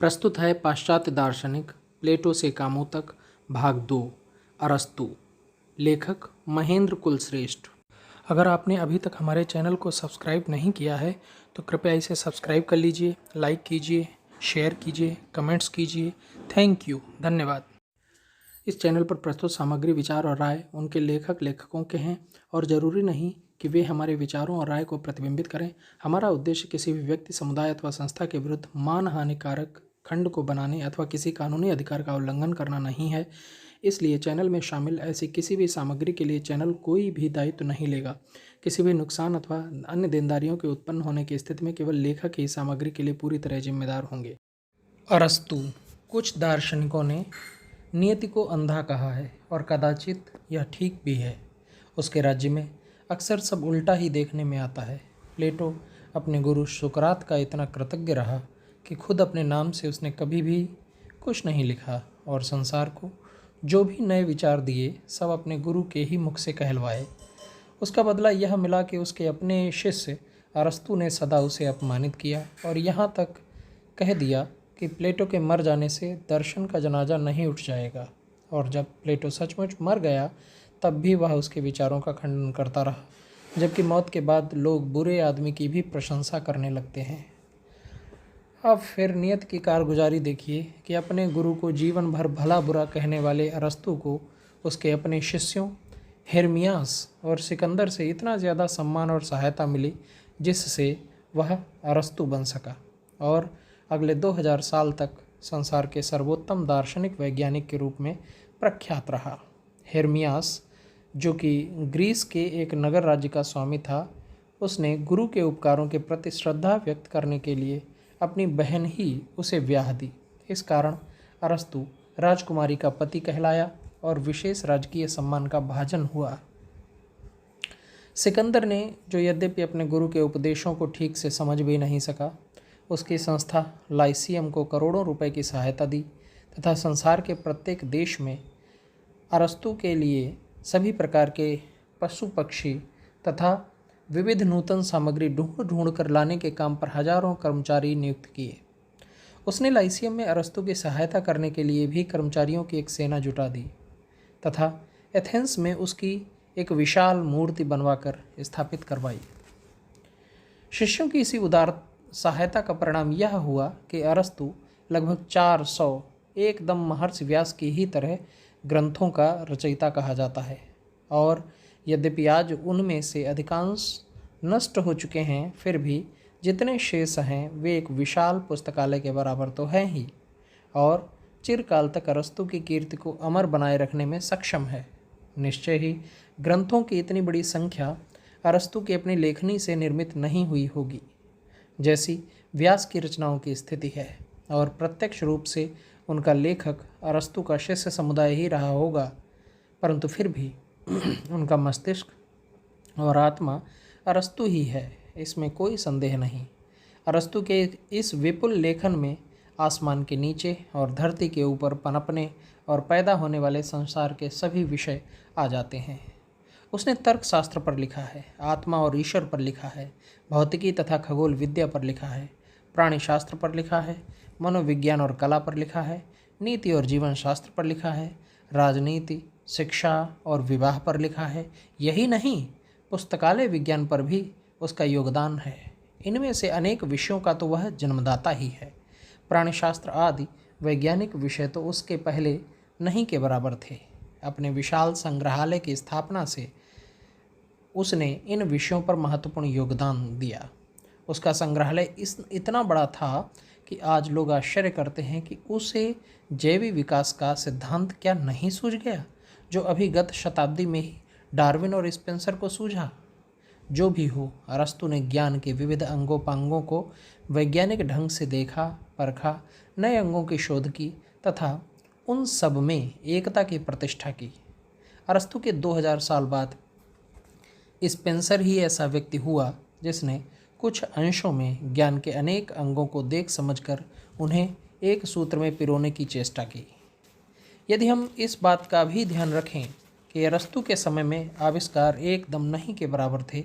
प्रस्तुत है पाश्चात्य दार्शनिक प्लेटो से कामों तक भाग 2 अरस्तु। लेखक महेंद्र कुलश्रेष्ठ। अगर आपने अभी तक हमारे चैनल को सब्सक्राइब नहीं किया है तो कृपया इसे सब्सक्राइब कर लीजिए, लाइक कीजिए, शेयर कीजिए, कमेंट्स कीजिए। थैंक यू, धन्यवाद। इस चैनल पर प्रस्तुत सामग्री, विचार और राय उनके लेखकों के हैं और ज़रूरी नहीं कि वे हमारे विचारों और राय को प्रतिबिंबित करें। हमारा उद्देश्य किसी भी व्यक्ति, समुदाय अथवा संस्था के विरुद्ध मानहानिकारक खंड को बनाने अथवा किसी कानूनी अधिकार का उल्लंघन करना नहीं है। इसलिए चैनल में शामिल ऐसी किसी भी सामग्री के लिए चैनल कोई भी दायित्व नहीं लेगा। किसी भी नुकसान अथवा अन्य देनदारियों के उत्पन्न होने की स्थिति में केवल लेखक ही सामग्री के लिए पूरी तरह जिम्मेदार होंगे। अरस्तु। कुछ दार्शनिकों ने नियति को अंधा कहा है और कदाचित यह ठीक भी है। उसके राज्य में अक्सर सब उल्टा ही देखने में आता है। प्लेटो अपने गुरु सुकरात का इतना कृतज्ञ रहा कि खुद अपने नाम से उसने कभी भी कुछ नहीं लिखा और संसार को जो भी नए विचार दिए सब अपने गुरु के ही मुख से कहलवाए। उसका बदला यह मिला कि उसके अपने शिष्य अरस्तु ने सदा उसे अपमानित किया और यहाँ तक कह दिया कि प्लेटो के मर जाने से दर्शन का जनाजा नहीं उठ जाएगा। और जब प्लेटो सचमुच मर गया तब भी वह उसके विचारों का खंडन करता रहा, जबकि मौत के बाद लोग बुरे आदमी की भी प्रशंसा करने लगते हैं। अब फिर नियत की कारगुजारी देखिए कि अपने गुरु को जीवन भर भला बुरा कहने वाले अरस्तु को उसके अपने शिष्यों हेर्मियास और सिकंदर से इतना ज़्यादा सम्मान और सहायता मिली जिससे वह अरस्तु बन सका और अगले 2000 साल तक संसार के सर्वोत्तम दार्शनिक वैज्ञानिक के रूप में प्रख्यात रहा। हेर्मियास, जो कि ग्रीस के एक नगर राज्य का स्वामी था, उसने गुरु के उपकारों के प्रति श्रद्धा व्यक्त करने के लिए अपनी बहन ही उसे ब्याह दी। इस कारण अरस्तु राजकुमारी का पति कहलाया और विशेष राजकीय सम्मान का भाजन हुआ। सिकंदर ने, जो यद्यपि अपने गुरु के उपदेशों को ठीक से समझ भी नहीं सका, उसकी संस्था लाइसियम को करोड़ों रुपए की सहायता दी तथा संसार के प्रत्येक देश में अरस्तु के लिए सभी प्रकार के पशु पक्षी तथा विविध नूतन सामग्री ढूंढ कर लाने के काम पर हजारों कर्मचारी नियुक्त किए। उसने लाइसियम में अरस्तु की सहायता करने के लिए भी कर्मचारियों की एक सेना जुटा दी तथा एथेंस में उसकी एक विशाल मूर्ति बनवाकर स्थापित करवाई। शिष्यों की इसी उदार सहायता का परिणाम यह हुआ कि अरस्तु लगभग 400 एकदम महर्षि व्यास की ही तरह ग्रंथों का रचयिता कहा जाता है। और यद्यपि आज उनमें से अधिकांश नष्ट हो चुके हैं, फिर भी जितने शेष हैं वे एक विशाल पुस्तकालय के बराबर तो हैं ही और चिरकाल तक अरस्तु की कीर्ति को अमर बनाए रखने में सक्षम है। निश्चय ही ग्रंथों की इतनी बड़ी संख्या अरस्तु की अपनी लेखनी से निर्मित नहीं हुई होगी जैसी व्यास की रचनाओं की स्थिति है, और प्रत्यक्ष रूप से उनका लेखक अरस्तु का शिष्य समुदाय ही रहा होगा, परंतु फिर भी उनका मस्तिष्क और आत्मा अरस्तु ही है, इसमें कोई संदेह नहीं। अरस्तु के इस विपुल लेखन में आसमान के नीचे और धरती के ऊपर पनपने और पैदा होने वाले संसार के सभी विषय आ जाते हैं। उसने तर्कशास्त्र पर लिखा है, आत्मा और ईश्वर पर लिखा है, भौतिकी तथा खगोल विद्या पर लिखा है, प्राणी शास्त्र पर लिखा है, मनोविज्ञान और कला पर लिखा है, नीति और जीवन शास्त्र पर लिखा है, राजनीति, शिक्षा और विवाह पर लिखा है। यही नहीं, पुस्तकालय विज्ञान पर भी उसका योगदान है। इनमें से अनेक विषयों का तो वह जन्मदाता ही है। प्राणिशास्त्र आदि वैज्ञानिक विषय तो उसके पहले नहीं के बराबर थे। अपने विशाल संग्रहालय की स्थापना से उसने इन विषयों पर महत्वपूर्ण योगदान दिया। उसका संग्रहालय इतना बड़ा था कि आज लोग आश्चर्य करते हैं कि उसे जैविक विकास का सिद्धांत क्या नहीं सूझ गया, जो अभी गत शताब्दी में ही डार्विन और स्पेंसर को सूझा। जो भी हो, अरस्तु ने ज्ञान के विविध अंगोपांगों को वैज्ञानिक ढंग से देखा, परखा, नए अंगों की शोध की तथा उन सब में एकता की प्रतिष्ठा की। अरस्तु के 2000 साल बाद स्पेंसर ही ऐसा व्यक्ति हुआ जिसने कुछ अंशों में ज्ञान के अनेक अंगों को देख समझकर उन्हें एक सूत्र में पिरोने की चेष्टा की। यदि हम इस बात का भी ध्यान रखें कि अरस्तु के समय में आविष्कार एकदम नहीं के बराबर थे,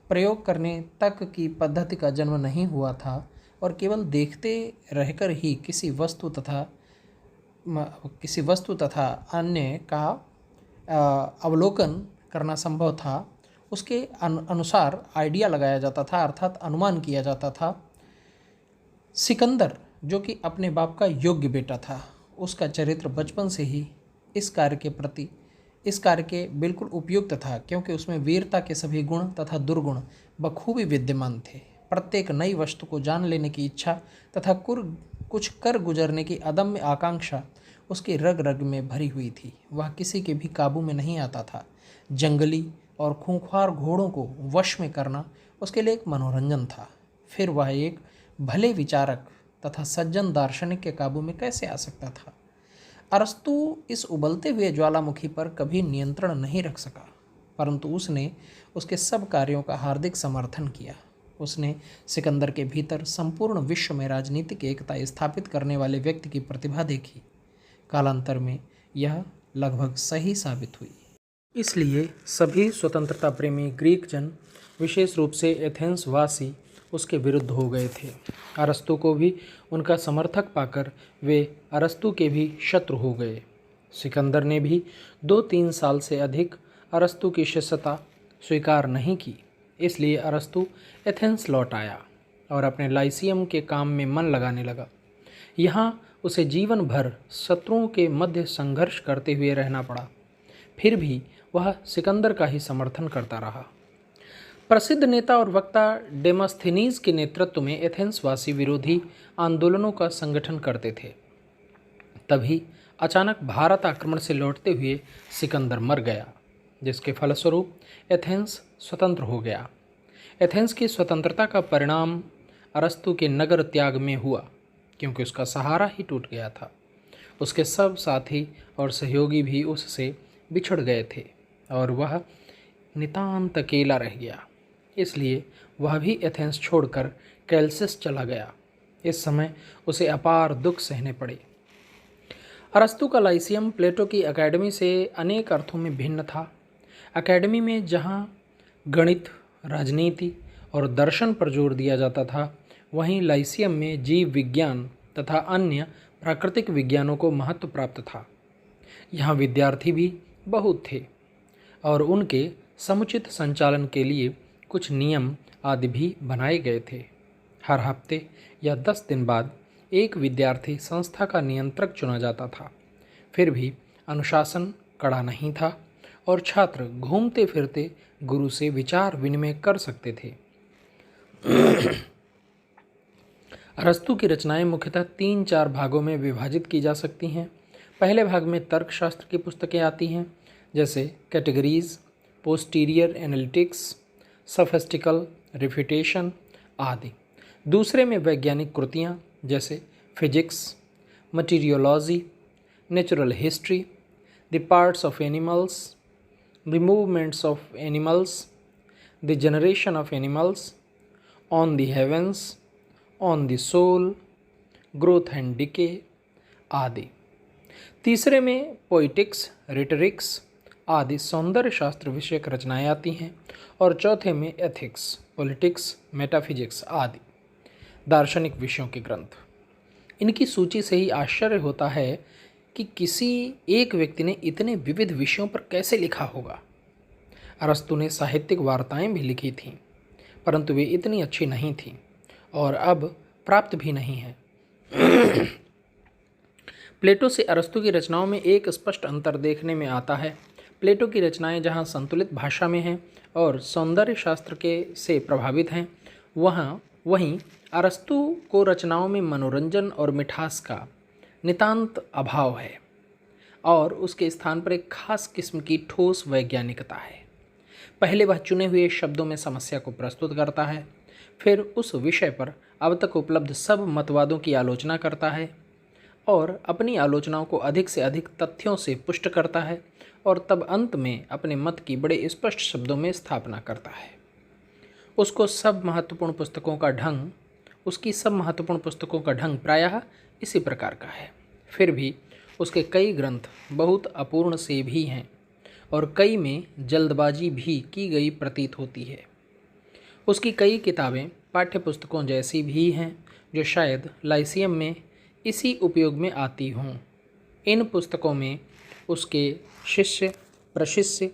प्रयोग करने तक की पद्धति का जन्म नहीं हुआ था, और केवल देखते रहकर ही किसी वस्तु तथा अन्य का अवलोकन करना संभव था, उसके अनुसार आइडिया लगाया जाता था, अर्थात अनुमान किया जाता था। सिकंदर, जो कि अपने बाप का योग्य बेटा था, उसका चरित्र बचपन से ही इस कार्य के बिल्कुल उपयुक्त था, क्योंकि उसमें वीरता के सभी गुण तथा दुर्गुण बखूबी विद्यमान थे। प्रत्येक नई वस्तु को जान लेने की इच्छा तथा कुछ कर गुजरने की अदम्य आकांक्षा उसकी रग रग में भरी हुई थी। वह किसी के भी काबू में नहीं आता था। जंगली और खूंखार घोड़ों को वश में करना उसके लिए एक मनोरंजन था। फिर वह एक भले विचारक तथा सज्जन दार्शनिक के काबू में कैसे आ सकता था? अरस्तु इस उबलते हुए ज्वालामुखी पर कभी नियंत्रण नहीं रख सका, परंतु उसने उसके सब कार्यों का हार्दिक समर्थन किया। उसने सिकंदर के भीतर संपूर्ण विश्व में राजनीतिक एकता स्थापित करने वाले व्यक्ति की प्रतिभा देखी। कालांतर में यह लगभग सही साबित हुई। इसलिए सभी स्वतंत्रता प्रेमी ग्रीक जन, विशेष रूप से एथेंस वासी, उसके विरुद्ध हो गए थे। अरस्तु को भी उनका समर्थक पाकर वे अरस्तु के भी शत्रु हो गए। सिकंदर ने भी 2-3 साल से अधिक अरस्तु की शिष्यता स्वीकार नहीं की। इसलिए अरस्तु एथेंस लौट आया और अपने लाइसियम के काम में मन लगाने लगा। यहाँ उसे जीवन भर शत्रुओं के मध्य संघर्ष करते हुए रहना पड़ा। फिर भी वह सिकंदर का ही समर्थन करता रहा। प्रसिद्ध नेता और वक्ता डेमोस्थेनीज के नेतृत्व में एथेंस वासी विरोधी आंदोलनों का संगठन करते थे। तभी अचानक भारत आक्रमण से लौटते हुए सिकंदर मर गया, जिसके फलस्वरूप एथेंस स्वतंत्र हो गया। एथेंस की स्वतंत्रता का परिणाम अरस्तु के नगर त्याग में हुआ, क्योंकि उसका सहारा ही टूट गया था। उसके सब साथी और सहयोगी भी उससे बिछड़ गए थे और वह नितांत अकेला रह गया। इसलिए वह भी एथेंस छोड़कर कैलसिस चला गया। इस समय उसे अपार दुख सहने पड़े। अरस्तु का लाइसियम प्लेटो की एकेडमी से अनेक अर्थों में भिन्न था। एकेडमी में जहाँ गणित, राजनीति और दर्शन पर जोर दिया जाता था, वहीं लाइसियम में जीव विज्ञान तथा अन्य प्राकृतिक विज्ञानों को महत्व प्राप्त था। यहाँ विद्यार्थी भी बहुत थे और उनके समुचित संचालन के लिए कुछ नियम आदि भी बनाए गए थे। हर हफ्ते या 10 दिन बाद एक विद्यार्थी संस्था का नियंत्रक चुना जाता था। फिर भी अनुशासन कड़ा नहीं था और छात्र घूमते फिरते गुरु से विचार विनिमय कर सकते थे। अरस्तु की रचनाएं मुख्यतः 3-4 भागों में विभाजित की जा सकती हैं। पहले भाग में तर्कशास्त्र की पुस्तकें आती हैं, जैसे categories, posterior analytics, sophistical refutation आदि। दूसरे में वैज्ञानिक कृतियाँ जैसे physics, meteorology, natural history, the parts of animals, the movements of animals, the generation of animals, on the heavens, on the soul, growth and decay आदि। तीसरे में पोइटिक्स, रिटरिक्स आदि सौंदर्य शास्त्र विषयक रचनाएं आती हैं और चौथे में एथिक्स, पॉलिटिक्स, मेटाफिजिक्स आदि दार्शनिक विषयों के ग्रंथ। इनकी सूची से ही आश्चर्य होता है कि किसी एक व्यक्ति ने इतने विविध विषयों पर कैसे लिखा होगा। अरस्तु ने साहित्यिक वार्ताएं भी लिखी थीं, परंतु वे इतनी अच्छी नहीं थीं और अब प्राप्त भी नहीं हैं। प्लेटो से अरस्तु की रचनाओं में एक स्पष्ट अंतर देखने में आता है। प्लेटो की रचनाएं जहाँ संतुलित भाषा में हैं और सौंदर्य शास्त्र के से प्रभावित हैं, वहीं अरस्तु को रचनाओं में मनोरंजन और मिठास का नितांत अभाव है और उसके स्थान पर एक खास किस्म की ठोस वैज्ञानिकता है। पहले वह चुने हुए शब्दों में समस्या को प्रस्तुत करता है, फिर उस विषय पर अब तक उपलब्ध सब मतवादों की आलोचना करता है और अपनी आलोचनाओं को अधिक से अधिक तथ्यों से पुष्ट करता है और तब अंत में अपने मत की बड़े स्पष्ट शब्दों में स्थापना करता है। उसकी सब महत्वपूर्ण पुस्तकों का ढंग प्रायः इसी प्रकार का है। फिर भी उसके कई ग्रंथ बहुत अपूर्ण से भी हैं और कई में जल्दबाजी भी की गई प्रतीत होती है। उसकी कई किताबें पाठ्य पुस्तकों जैसी भी हैं जो शायद लाइसियम में इसी उपयोग में आती हों। इन पुस्तकों में उसके शिष्य प्रशिष्य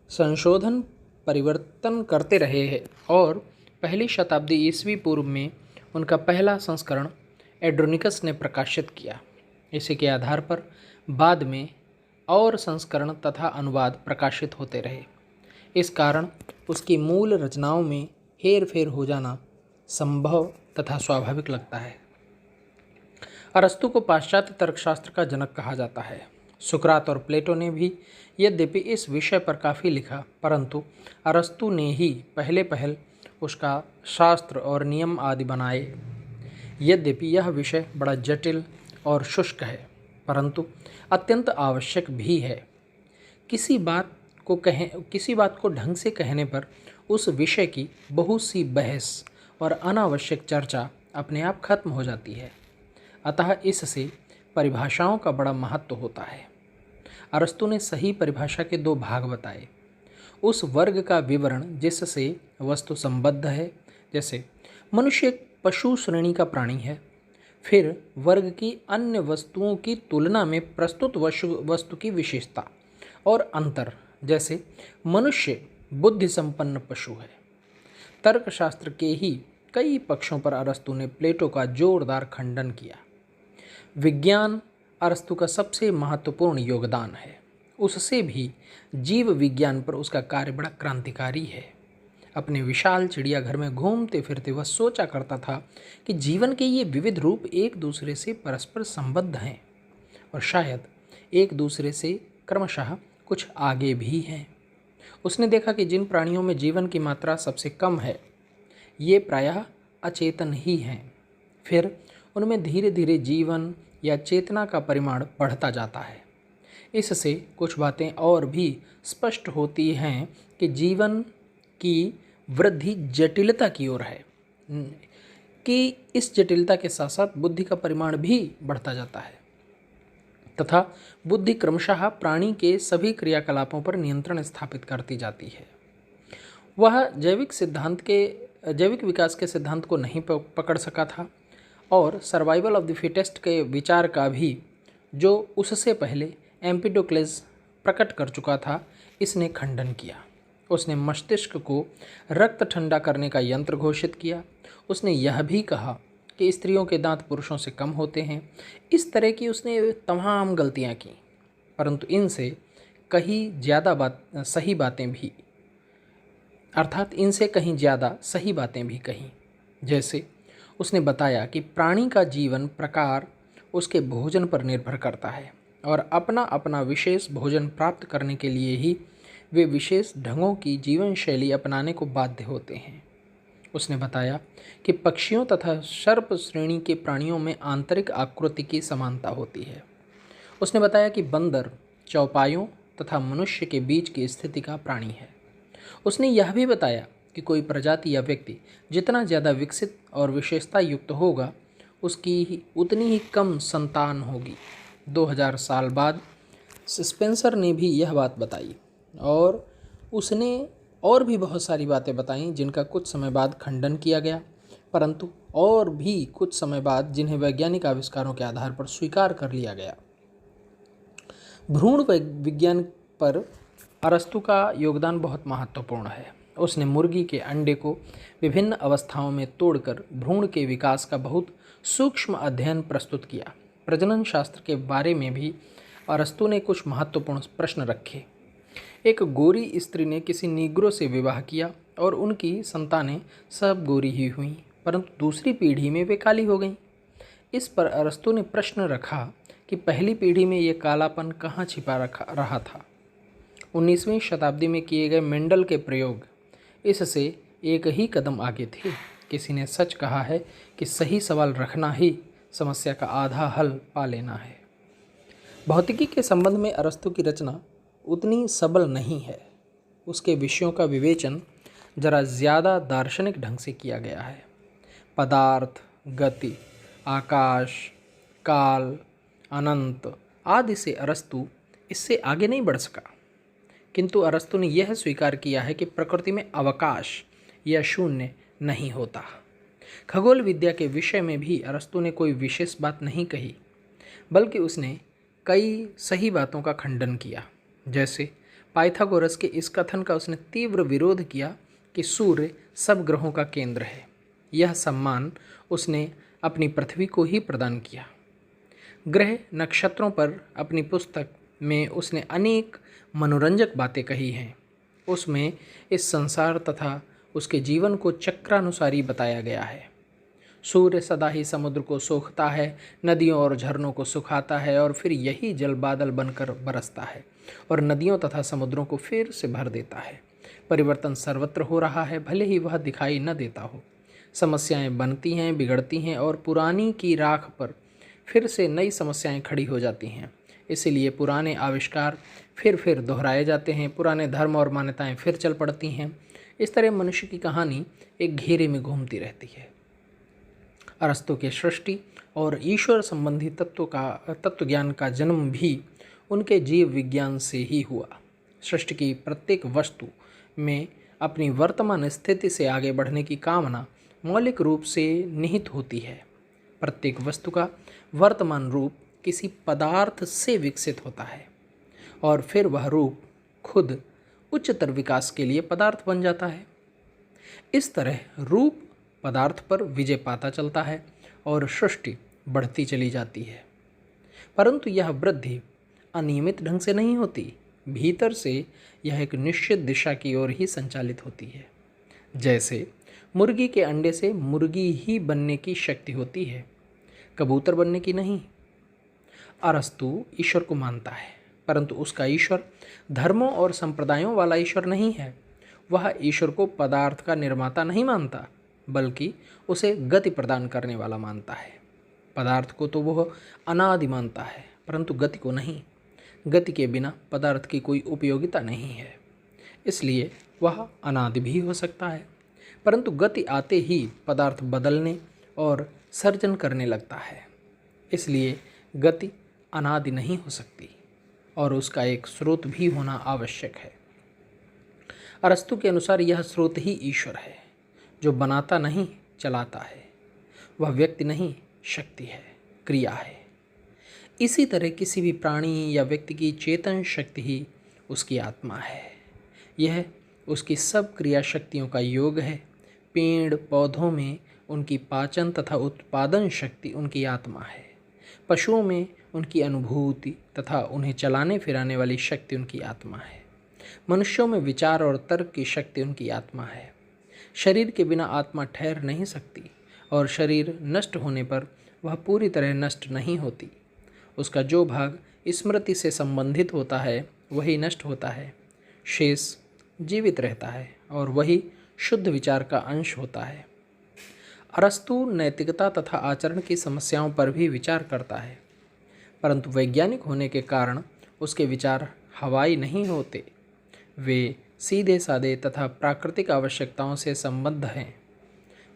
संशोधन परिवर्तन करते रहे हैं और पहली शताब्दी ईस्वी पूर्व में उनका पहला संस्करण एड्रोनिकस ने प्रकाशित किया। इसी के आधार पर बाद में और संस्करण तथा अनुवाद प्रकाशित होते रहे। इस कारण उसकी मूल रचनाओं में हेर फेर हो जाना संभव तथा स्वाभाविक लगता है। अरस्तु को पाश्चात्य तर्कशास्त्र का जनक कहा जाता है। सुकरात और प्लेटो ने भी यद्यपि इस विषय पर काफ़ी लिखा, परंतु अरस्तु ने ही पहल उसका शास्त्र और नियम आदि बनाए। यद्यपि यह विषय बड़ा जटिल और शुष्क है, परंतु अत्यंत आवश्यक भी है। किसी बात को ढंग से कहने पर उस विषय की बहुत सी बहस और अनावश्यक चर्चा अपने आप खत्म हो जाती है। अतः इससे परिभाषाओं का बड़ा महत्व होता है। अरस्तु ने सही परिभाषा के दो भाग बताए। उस वर्ग का विवरण जिससे वस्तु संबद्ध है, जैसे मनुष्य एक पशु श्रेणी का प्राणी है। फिर वर्ग की अन्य वस्तुओं की तुलना में प्रस्तुत वस्तु की विशेषता और अंतर, जैसे मनुष्य बुद्धि संपन्न पशु है। तर्कशास्त्र के ही कई पक्षों पर अरस्तु ने प्लेटो का जोरदार खंडन किया। विज्ञान अरस्तु का सबसे महत्वपूर्ण योगदान है। उससे भी जीव विज्ञान पर उसका कार्य बड़ा क्रांतिकारी है। अपने विशाल चिड़ियाघर में घूमते फिरते वह सोचा करता था कि जीवन के ये विविध रूप एक दूसरे से परस्पर संबद्ध हैं और शायद एक दूसरे से क्रमशः कुछ आगे भी हैं। उसने देखा कि जिन प्राणियों में जीवन की मात्रा सबसे कम है, ये प्रायः अचेतन ही हैं। फिर उनमें धीरे धीरे जीवन या चेतना का परिमाण बढ़ता जाता है। इससे कुछ बातें और भी स्पष्ट होती हैं कि जीवन की वृद्धि जटिलता की ओर है, कि इस जटिलता के साथ साथ बुद्धि का परिमाण भी बढ़ता जाता है तथा बुद्धि क्रमशः प्राणी के सभी क्रियाकलापों पर नियंत्रण स्थापित करती जाती है। वह जैविक विकास के सिद्धांत को नहीं पकड़ सका था और सर्वाइवल ऑफ द फिटेस्ट के विचार का भी, जो उससे पहले एम्पिडोक्लेस प्रकट कर चुका था, इसने खंडन किया। उसने मस्तिष्क को रक्त ठंडा करने का यंत्र घोषित किया। उसने यह भी कहा कि स्त्रियों के दांत पुरुषों से कम होते हैं। इस तरह की उसने तमाम गलतियां की, परंतु इनसे कहीं ज़्यादा सही बातें भी कहीं। जैसे उसने बताया कि प्राणी का जीवन प्रकार उसके भोजन पर निर्भर करता है और अपना अपना विशेष भोजन प्राप्त करने के लिए ही वे विशेष ढंगों की जीवन शैली अपनाने को बाध्य होते हैं। उसने बताया कि पक्षियों तथा सर्प श्रेणी के प्राणियों में आंतरिक आकृति की समानता होती है। उसने बताया कि बंदर चौपायों तथा मनुष्य के बीच की स्थिति का प्राणी है। उसने यह भी बताया कि कोई प्रजाति या व्यक्ति जितना ज़्यादा विकसित और विशेषता युक्त होगा, उसकी उतनी ही कम संतान होगी। 2000 साल बाद स्पेंसर ने भी यह बात बताई और उसने और भी बहुत सारी बातें बताईं जिनका कुछ समय बाद खंडन किया गया, परंतु और भी कुछ समय बाद जिन्हें वैज्ञानिक आविष्कारों के आधार पर स्वीकार कर लिया गया। भ्रूण विज्ञान पर अरस्तु का योगदान बहुत महत्वपूर्ण है। उसने मुर्गी के अंडे को विभिन्न अवस्थाओं में तोड़कर भ्रूण के विकास का बहुत सूक्ष्म अध्ययन प्रस्तुत किया। प्रजनन शास्त्र के बारे में भी अरस्तु ने कुछ महत्वपूर्ण प्रश्न रखे। एक गोरी स्त्री ने किसी नीग्रो से विवाह किया और उनकी संतानें सब गोरी ही हुईं, परंतु दूसरी पीढ़ी में वे काली हो गईं। इस पर अरस्तु ने प्रश्न रखा कि पहली पीढ़ी में ये कालापन कहाँ छिपा रहा था। 19वीं शताब्दी में किए गए मेंडल के प्रयोग इससे एक ही कदम आगे थे। किसी ने सच कहा है कि सही सवाल रखना ही समस्या का आधा हल पा लेना है। भौतिकी के संबंध में अरस्तु की रचना उतनी सबल नहीं है। उसके विषयों का विवेचन जरा ज़्यादा दार्शनिक ढंग से किया गया है। पदार्थ, गति, आकाश, काल, अनंत आदि से अरस्तु इससे आगे नहीं बढ़ सका, किंतु अरस्तु ने यह स्वीकार किया है कि प्रकृति में अवकाश या शून्य नहीं होता। खगोल विद्या के विषय में भी अरस्तु ने कोई विशेष बात नहीं कही, बल्कि उसने कई सही बातों का खंडन किया। जैसे पाइथागोरस के इस कथन का उसने तीव्र विरोध किया कि सूर्य सब ग्रहों का केंद्र है। यह सम्मान उसने अपनी पृथ्वी को ही प्रदान किया। ग्रह नक्षत्रों पर अपनी पुस्तक में उसने अनेक मनोरंजक बातें कही हैं। उसमें इस संसार तथा उसके जीवन को चक्रानुसारी बताया गया है। सूर्य सदा ही समुद्र को सोखता है, नदियों और झरनों को सुखाता है और फिर यही जल बादल बनकर बरसता है और नदियों तथा समुद्रों को फिर से भर देता है। परिवर्तन सर्वत्र हो रहा है, भले ही वह दिखाई न देता हो। समस्याएं बनती हैं, बिगड़ती हैं और पुरानी की राख पर फिर से नई समस्याएं खड़ी हो जाती हैं। इसीलिए पुराने आविष्कार फिर दोहराए जाते हैं, पुराने धर्म और मान्यताएं फिर चल पड़ती हैं। इस तरह मनुष्य की कहानी एक घेरे में घूमती रहती है। अरस्तु के सृष्टि और ईश्वर संबंधी तत्व ज्ञान का जन्म भी उनके जीव विज्ञान से ही हुआ। सृष्टि की प्रत्येक वस्तु में अपनी वर्तमान स्थिति से आगे बढ़ने की कामना मौलिक रूप से निहित होती है। प्रत्येक वस्तु का वर्तमान रूप किसी पदार्थ से विकसित होता है और फिर वह रूप खुद उच्चतर विकास के लिए पदार्थ बन जाता है। इस तरह रूप पदार्थ पर विजय पाता चलता है और सृष्टि बढ़ती चली जाती है। परंतु यह वृद्धि अनियमित ढंग से नहीं होती, भीतर से यह एक निश्चित दिशा की ओर ही संचालित होती है। जैसे मुर्गी के अंडे से मुर्गी ही बनने की शक्ति होती है, कबूतर बनने की नहीं। अरस्तु ईश्वर को मानता है, परंतु उसका ईश्वर धर्मों और संप्रदायों वाला ईश्वर नहीं है। वह ईश्वर को पदार्थ का निर्माता नहीं मानता, बल्कि उसे गति प्रदान करने वाला मानता है। पदार्थ को तो वह अनादि मानता है, परंतु गति को नहीं। गति के बिना पदार्थ की कोई उपयोगिता नहीं है, इसलिए वह अनादि भी हो सकता है। परंतु गति आते ही पदार्थ बदलने और सर्जन करने लगता है, इसलिए गति अनादि नहीं हो सकती और उसका एक स्रोत भी होना आवश्यक है। अरस्तु के अनुसार यह स्रोत ही ईश्वर है, जो बनाता नहीं चलाता है। वह व्यक्ति नहीं, शक्ति है, क्रिया है। इसी तरह किसी भी प्राणी या व्यक्ति की चेतन शक्ति ही उसकी आत्मा है। यह उसकी सब क्रिया शक्तियों का योग है। पेड़ पौधों में उनकी पाचन तथा उत्पादन शक्ति उनकी आत्मा है। पशुओं में उनकी अनुभूति तथा उन्हें चलाने फिराने वाली शक्ति उनकी आत्मा है। मनुष्यों में विचार और तर्क की शक्ति उनकी आत्मा है। शरीर के बिना आत्मा ठहर नहीं सकती और शरीर नष्ट होने पर वह पूरी तरह नष्ट नहीं होती। उसका जो भाग स्मृति से संबंधित होता है वही नष्ट होता है, शेष जीवित रहता है और वही शुद्ध विचार का अंश होता है। अरस्तु नैतिकता तथा आचरण की समस्याओं पर भी विचार करता है, परंतु वैज्ञानिक होने के कारण उसके विचार हवाई नहीं होते। वे सीधे साधे तथा प्राकृतिक आवश्यकताओं से संबद्ध हैं।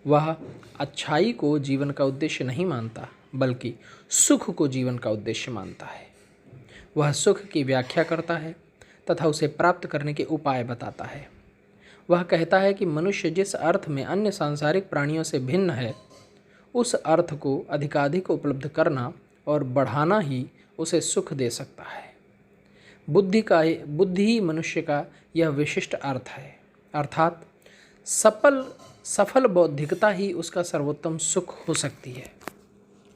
वह अच्छाई को जीवन का उद्देश्य नहीं मानता, बल्कि सुख को जीवन का उद्देश्य मानता है। वह सुख की व्याख्या करता है तथा उसे प्राप्त करने के उपाय बताता है। वह कहता है कि मनुष्य जिस अर्थ में अन्य सांसारिक प्राणियों से भिन्न है, उस अर्थ को अधिकाधिक उपलब्ध करना और बढ़ाना ही उसे सुख दे सकता है। बुद्धि ही मनुष्य का यह विशिष्ट अर्थ है, अर्थात सफल बौद्धिकता ही उसका सर्वोत्तम सुख हो सकती है।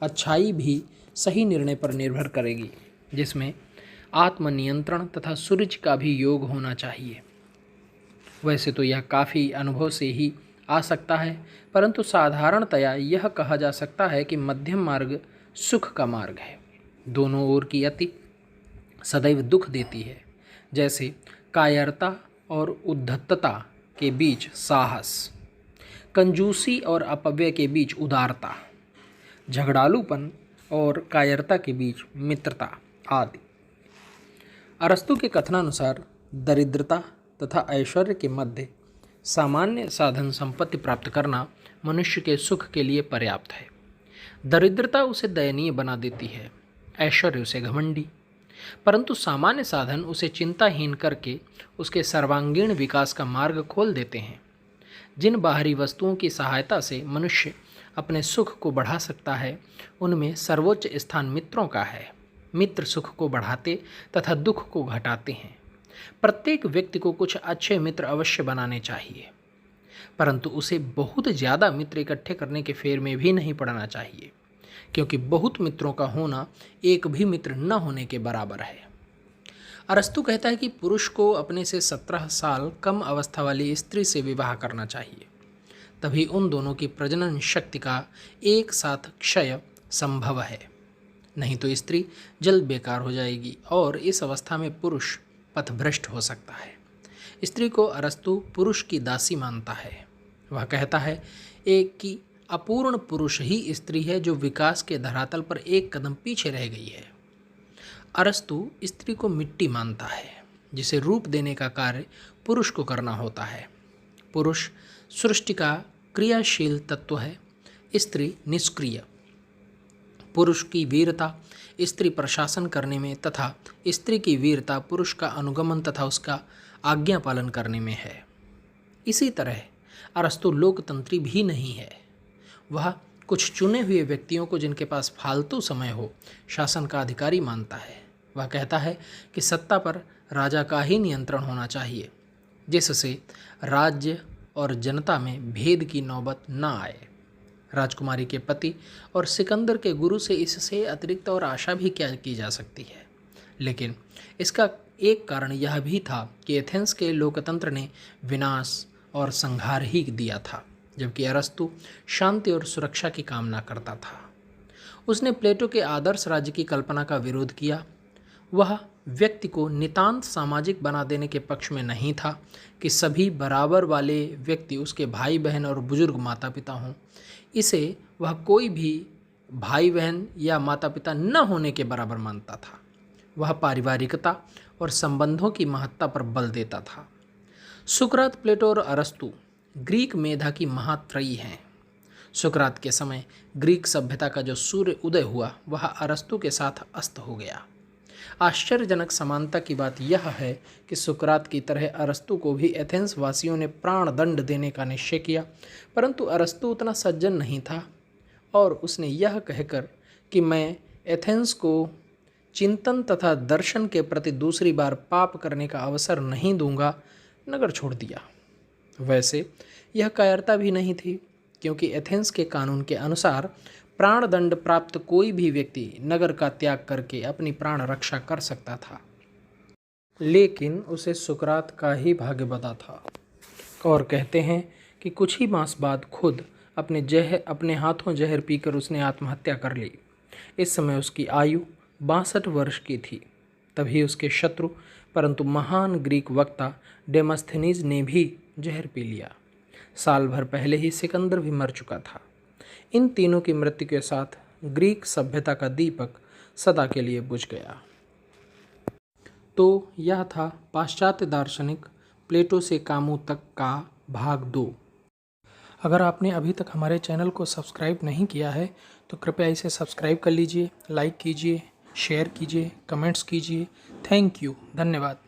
अच्छाई भी सही निर्णय पर निर्भर करेगी, जिसमें आत्मनियंत्रण तथा सूरज का भी योग होना चाहिए। वैसे तो यह काफ़ी अनुभव से ही आ सकता है, परंतु साधारणतया यह कहा जा सकता है कि मध्यम मार्ग सुख का मार्ग है। दोनों ओर की अति सदैव दुख देती है। जैसे कायरता और उद्धतता के बीच साहस, कंजूसी और अपव्यय के बीच उदारता, झगड़ालूपन और कायरता के बीच मित्रता आदि। अरस्तु के कथनानुसार दरिद्रता तथा ऐश्वर्य के मध्य सामान्य साधन संपत्ति प्राप्त करना मनुष्य के सुख के लिए पर्याप्त है। दरिद्रता उसे दयनीय बना देती है, ऐश्वर्य उसे घमंडी, परंतु सामान्य साधन उसे चिंताहीन करके उसके सर्वांगीण विकास का मार्ग खोल देते हैं। जिन बाहरी वस्तुओं की सहायता से मनुष्य अपने सुख को बढ़ा सकता है, उनमें सर्वोच्च स्थान मित्रों का है। मित्र सुख को बढ़ाते तथा दुख को घटाते हैं। प्रत्येक व्यक्ति को कुछ अच्छे मित्र अवश्य बनाने चाहिए, परंतु उसे बहुत ज़्यादा मित्र इकट्ठे करने के फेर में भी नहीं पड़ना चाहिए, क्योंकि बहुत मित्रों का होना एक भी मित्र न होने के बराबर है। अरस्तु कहता है कि पुरुष को अपने से 17 साल कम अवस्था वाली स्त्री से विवाह करना चाहिए, तभी उन दोनों की प्रजनन शक्ति का एक साथ क्षय संभव है, नहीं तो स्त्री जल्द बेकार हो जाएगी और इस अवस्था में पुरुष पथभ्रष्ट हो सकता है। स्त्री को अरस्तु पुरुष की दासी मानता है। वह कहता है एक कि अपूर्ण पुरुष ही स्त्री है जो विकास के धरातल पर एक कदम पीछे रह गई है। अरस्तु स्त्री को मिट्टी मानता है, जिसे रूप देने का कार्य पुरुष को करना होता है। पुरुष सृष्टि का क्रियाशील तत्व है, स्त्री निष्क्रिय। पुरुष की वीरता स्त्री प्रशासन करने में तथा स्त्री की वीरता पुरुष का अनुगमन तथा उसका आज्ञा पालन करने में है। इसी तरह अरस्तु लोकतंत्री भी नहीं है। वह कुछ चुने हुए व्यक्तियों को, जिनके पास फालतू समय हो, शासन का अधिकारी मानता है। वह कहता है कि सत्ता पर राजा का ही नियंत्रण होना चाहिए, जिससे राज्य और जनता में भेद की नौबत न आए। राजकुमारी के पति और सिकंदर के गुरु से इससे अतिरिक्त और आशा भी क्या की जा सकती है। लेकिन इसका एक कारण यह भी था कि एथेंस के लोकतंत्र ने विनाश और संहार ही दिया था, जबकि अरस्तु शांति और सुरक्षा की कामना करता था। उसने प्लेटो के आदर्श राज्य की कल्पना का विरोध किया। वह व्यक्ति को नितांत सामाजिक बना देने के पक्ष में नहीं था कि सभी बराबर वाले व्यक्ति उसके भाई बहन और बुजुर्ग माता पिता हों। इसे वह कोई भी भाई बहन या माता पिता न होने के बराबर मानता था। वह पारिवारिकता और संबंधों की महत्ता पर बल देता था। सुकरात, प्लेटो और अरस्तु ग्रीक मेधा की महात्रयी हैं। सुकरात के समय ग्रीक सभ्यता का जो सूर्य उदय हुआ, वह अरस्तु के साथ अस्त हो गया। आश्चर्यजनक समानता की बात यह है कि सुकरात की तरह अरस्तु को भी एथेंस वासियों ने प्राण दंड देने का निश्चय किया, परंतु अरस्तु उतना सज्जन नहीं था और उसने यह कहकर कि मैं एथेंस को चिंतन तथा दर्शन के प्रति दूसरी बार पाप करने का अवसर नहीं दूंगा, नगर छोड़ दिया। वैसे यह कायरता भी नहीं थी, क्योंकि एथेंस के कानून के अनुसार प्राणदंड प्राप्त कोई भी व्यक्ति नगर का त्याग करके अपनी प्राण रक्षा कर सकता था, लेकिन उसे सुकरात का ही भाग्य बता था। और कहते हैं कि कुछ ही मास बाद खुद अपने हाथों जहर पीकर उसने आत्महत्या कर ली। इस समय उसकी आयु 62 वर्ष की थी। तभी उसके शत्रु परंतु महान ग्रीक वक्ता डेमस्थेनीज ने भी जहर पी लिया। साल भर पहले ही सिकंदर भी मर चुका था। इन तीनों की मृत्यु के साथ ग्रीक सभ्यता का दीपक सदा के लिए बुझ गया। तो यह था पाश्चात्य दार्शनिक प्लेटो से कामू तक का भाग 2। अगर आपने अभी तक हमारे चैनल को सब्सक्राइब नहीं किया है तो कृपया इसे सब्सक्राइब कर लीजिए, लाइक कीजिए, शेयर कीजिए, कमेंट्स कीजिए। थैंक यू, धन्यवाद।